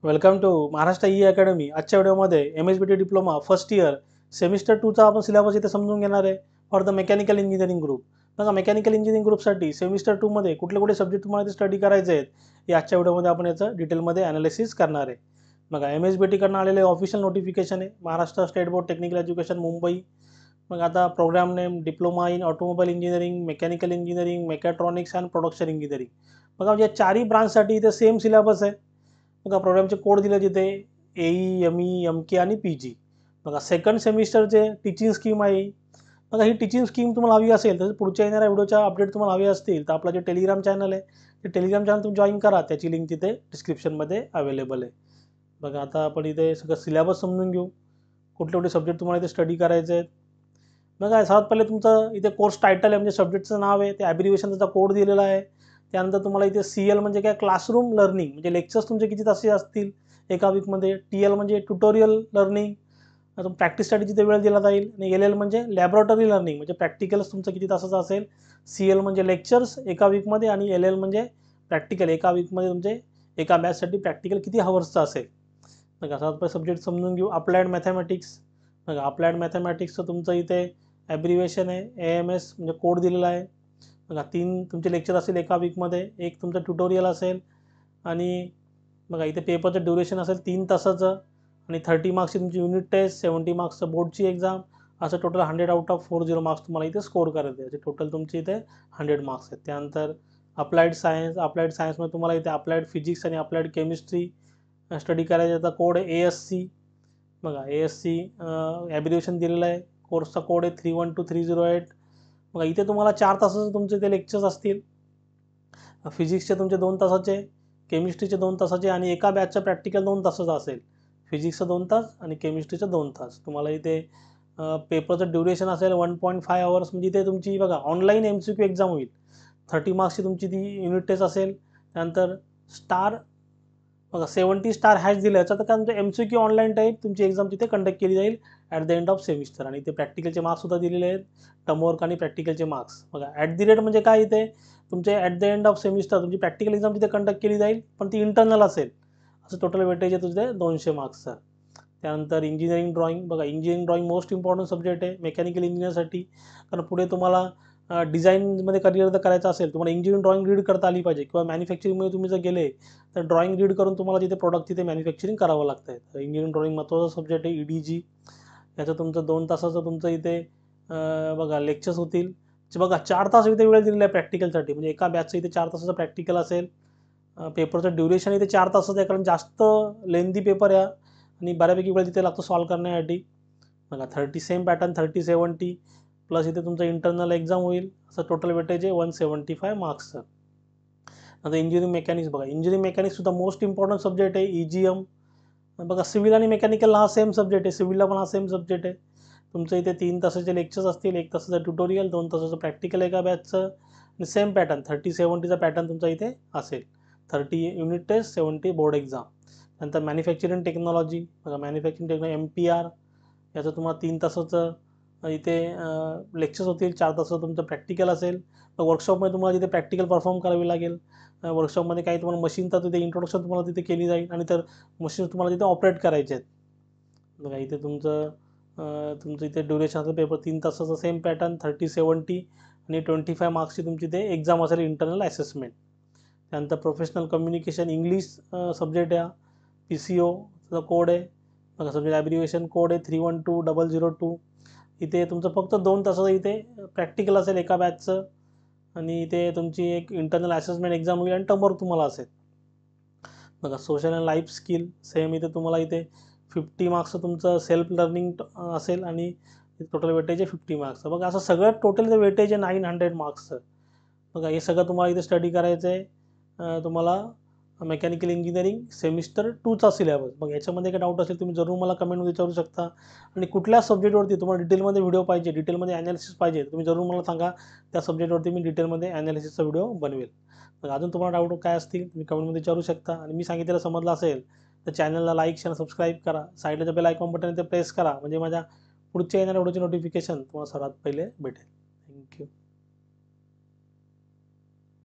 Welcome to Maharashtra E academy. आजच्या व्हिडिओमध्ये MSBT diploma first year semester 2 चा आपण सिलेबस इथे समजून घेणार आहे for the mechanical engineering group. बघा, मेकॅनिकल इंजिनिअरिंग ग्रुपसाठी सेमिस्टर 2 मध्ये कुठले कुठले सब्जेक्ट तुम्हाला स्टडी करायचे आहेत हे आजच्या व्हिडिओमध्ये आपण याचं डिटेलमध्ये ॲनालिसिस करणार आहे। बघा, MSBT कडून आलेले ऑफिशियल नोटिफिकेशन आहे, Maharashtra state board technical education Mumbai. मग आता program name diploma in automobile engineering, mechanical engineering, mechatronics and production engineering. बघा, म्हणजे चारही ब्रांचसाठी इथे सेम सिलेबस आहे। बघा, प्रोग्रामचे कोड दिले तिथे AE, ME, MK आणि PG। बघा, सेकंड सेमिस्टरचे टीचिंग स्कीम आहे। बघा, ही टीचिंग स्कीम तुम्हाला हवी असेल तर पुढच्या येणाऱ्या व्हिडिओच्या अपडेट तुम्हाला हवे असतील तर आपला जे टेलिग्राम चॅनल आहे ते टेलिग्राम चॅनल तुम्ही जॉईन करा, त्याची लिंक तिथे डिस्क्रिप्शनमध्ये अवेलेबल आहे। बघा, आता आपण इथे सगळं सिलेबस समजून घेऊ, कुठले कुठले सब्जेक्ट तुम्हाला इथे स्टडी करायचे आहेत। बघा, सर्वात पहिले तुमचं इथे कोर्स टायटल आहे, म्हणजे सब्जेक्टचं नाव आहे, ते ॲब्रिव्हिएशनचा कोड दिलेला आहे। त्यानंतर तुम्हाला इथे CL म्हणजे काय, क्लासरूम लर्निंग, म्हणजे लेक्चर्स तुमचे किती तास असतील एका वीकमध्ये। TL म्हणजे ट्युटोरियल लर्निंग, प्रॅक्टिससाठी जिथे वेळ दिला जाईल। आणि LL म्हणजे लॅबोरेटरी लर्निंग, म्हणजे प्रॅक्टिकल्स तुमचं किती तासाचं असेल। CL म्हणजे लेक्चर्स एका वीकमध्ये, आणि LL म्हणजे प्रॅक्टिकल एका वीकमध्ये तुमचे एका बॅचसाठी प्रॅक्टिकल किती हवर्सचं असेल। बघा, सर्वात पहिले सब्जेक्ट समजून घेऊ, अप्लाइड मॅथमॅटिक्स। बघा, अप्लाइड मॅथमॅटिक्सचं तुमचं इथे ॲब्रिव्हिएशन आहे AMS, म्हणजे कोड दिलेला आहे। बघा, 3 तुमचे लेक्चर असेल एका वीकमध्ये, एक तुमचं ट्युटोरियल असेल, आणि बघा इथे पेपरचं ड्युरेशन असेल 3 तासाचं, आणि 30 मार्क्सची तुमची युनिट टेस्ट, 70 मार्क्सचं बोर्डची एक्झाम, असं टोटल 100 आउट ऑफ 40 मार्क्स तुम्हाला इथे स्कोर करायचे आहे। टोटल तुमचे इथे 100 मार्क्स आहेत। त्यानंतर अप्लाइड सायन्समध्ये तुम्हाला इथे अप्लाइड फिजिक्स आणि अप्लाइड केमिस्ट्री स्टडी करायचं। त्याचा कोड आहे ASC। बघा, ASC ॲब्रिव्हिएशन दिलेलं आहे, कोर्सचा कोड आहे 312308। बघा, इथे तुम्हाला 4 तासाचे तुमचे ते लेक्चर्स असतील। फिजिक्सचे तुमचे 2 तासाचे, केमिस्ट्रीचे 2 तासाचे, आणि एका बॅचचं प्रॅक्टिकल 2 तासाचं असेल। फिजिक्सचं 2 तास आणि केमिस्ट्रीचं 2 तास। तुम्हाला इथे पेपरचं ड्युरेशन असेल 1.5 आवर्स, म्हणजे इथे तुमची बघा ऑनलाईन MCQ एक्झाम होईल। 30 मार्क्सची तुमची ती युनिट टेस्ट असेल। त्यानंतर स्टार, बघा 70 स्टार हॅश दिलं, याचा तर काय तुमचं MCQ ऑनलाईन टाईप तुमची एक्झाम तिथे कंडक्ट केली जाईल at the end of semester. आणि इथे प्रॅक्टिकलचे मार्क्ससुद्धा दिलेले आहेत, टर्मवर्क आणि प्रॅक्टिकलचे मार्क्स। बघा, ॲट दी रेट म्हणजे काय, इथे तुमचे at the end of semester तुमची प्रॅक्टिकल एक्झाम तिथे कंडक्ट केली जाईल, पण ती इंटरनल असेल। असं टोटल वेटेज आहे तुझे 200 मार्क्सचं। त्यानंतर इंजिनिअरिंग ड्रॉइंग। बघा, engineering drawing most important subject आहे मेकॅनिकल इंजिनिअरसाठी, कारण पुढे तुम्हाला डिझाईनमध्ये करिअर जर करायचं असेल, तुम्हाला इंजिनिअरिंग ड्रॉइंग रीड करता आली पाहिजे, किंवा मॅन्युफॅक्चरिंगमध्ये तुम्ही जर गेले तर ड्रॉइंग रीड करून तुम्हाला तिथे प्रोडक्ट तिथे मॅन्युफॅक्चरिंग करावं लागतं आहे। तर इंजिनिअरिंग ड्रॉइंग महत्त्वाचा सब्जेक्ट आहे EDG। याचं तुमचं 2 तासाचं तुमचं इथे बघा लेक्चर्स होतील। बघा, 4 तास इथे वेळ दिलेला आहे प्रॅक्टिकलसाठी, म्हणजे एका बॅचचं इथे 4 तासाचं प्रॅक्टिकल असेल। पेपरचं ड्युरेशन इथे 4 तासाचं आहे, कारण जास्त लेंदी पेपर आहे आणि बऱ्यापैकी वेळ तिथे लागतो सॉल्व करण्यासाठी। बघा, 30 सेम पॅटर्न 30-70 प्लस इथे तुमचं इंटरनल एक्झाम होईल, असं टोटल वेटेज आहे 175 मार्क्सचं। आता इंजिनिअरिंग मेकॅनिक्स। बघा, इंजिनिअरिंग मेकॅनिक्ससुद्धा मोस्ट इम्पॉर्टंट सब्जेक्ट आहे EGM। बघा, सिव्हिल आणि मेकॅनिकलला हा सेम सब्जेक्ट आहे, सिव्हिलला पण हा सेम सब्जेक्ट आहे। तुमचं इथे 3 तासाचे लेक्चर्स असतील, 1 तासाचं ट्युटोरियल, 2 तासाचं प्रॅक्टिकल एका बॅचचं, आणि सेम पॅटर्न 30-70चा पॅटर्न तुमचा इथे असेल। 30 युनिट टेस्ट, 70 बोर्ड एक्झाम। नंतर मॅन्युफॅक्चरिंग टेक्नॉलॉजी। बघा, मॅन्युफॅक्चरिंग टेक्नॉलॉजी MPR, याचं तुम्हाला 3 तासाचं इथे लेक्चर्स होतील, 4 तासाचं तुमचं प्रॅक्टिकल असेल। तर वर्कशॉपमध्ये तुम्हाला तिथे प्रॅक्टिकल परफॉर्म करावी लागेल। वर्कशॉपमध्ये काही तुम्हाला मशीन तर तिथे इंट्रोडक्शन तुम्हाला तिथे केली जाईल, आणि तर मशीन्स तुम्हाला तिथे ऑपरेट करायचे आहेत। बघा, इथे तुमचं इथे ड्युरेशन असेल पेपर 3 तासाचं, सेम पॅटर्न 30-70, आणि 25 मार्क्सची तुमची ते एक्झाम असेल, इंटरनल असेसमेंट। त्यानंतर प्रोफेशनल कम्युनिकेशन इंग्लिश सब्जेक्ट आहे, PCOचा कोड आहे। बघा, सब्जेक्ट ॲब्रिव्हिएशन कोड आहे 312002। इथे तुमचं फक्त 2 तासाचं इथे प्रॅक्टिकल असेल एका बॅचचं, आणि इथे तुमची एक इंटरनल असेसमेंट एक्झाम होईल, आणि टर्मवर्क तुम्हाला असेल। बघा, social and life skill same, इथे तुम्हाला इथे 50 मार्क्सचं तुमचं सेल्फ लर्निंग असेल, आणि टोटल वेटेज आहे 50 मार्क्सचं। बघा, असं सगळं टोटल इथे वेटेज आहे 900 मार्क्सचं। बघा, हे सगळं तुम्हाला इथे स्टडी करायचं आहे। तुम्हाला मेकॅनिकल इंजिनिअरिंग सेमिस्टर 2चा सिलेबस। मग याच्यामध्ये काही डाऊट असेल तुम्ही जरूर मला कमेंटमध्ये विचारू शकता, आणि कुठल्या सब्जेक्टवरती तुम्हाला डिटेलमध्ये व्हिडिओ पाहिजे, डिटेलमध्ये ॲनालिसिस पाहिजे, तुम्ही जरूर मला सांगा, त्या सब्जेक्टवरती मी डिटेलमध्ये ॲनालिसिसचा व्हिडिओ बनवेल। तर अजून तुम्हाला डाऊट काय असतील तुम्ही कमेंटमध्ये विचारू शकता, आणि मी सांगितलेलं समजलं असेल तर चॅनलला लाईक, शेअर, सबस्क्राईब करा, साईडला बेल आयकॉन बटन इथे प्रेस करा, म्हणजे माझ्या पुढच्या येणाऱ्या व्हिडिओचे नोटिफिकेशन तुम्हाला सर्वात पहिले भेटेल। थँक्यू।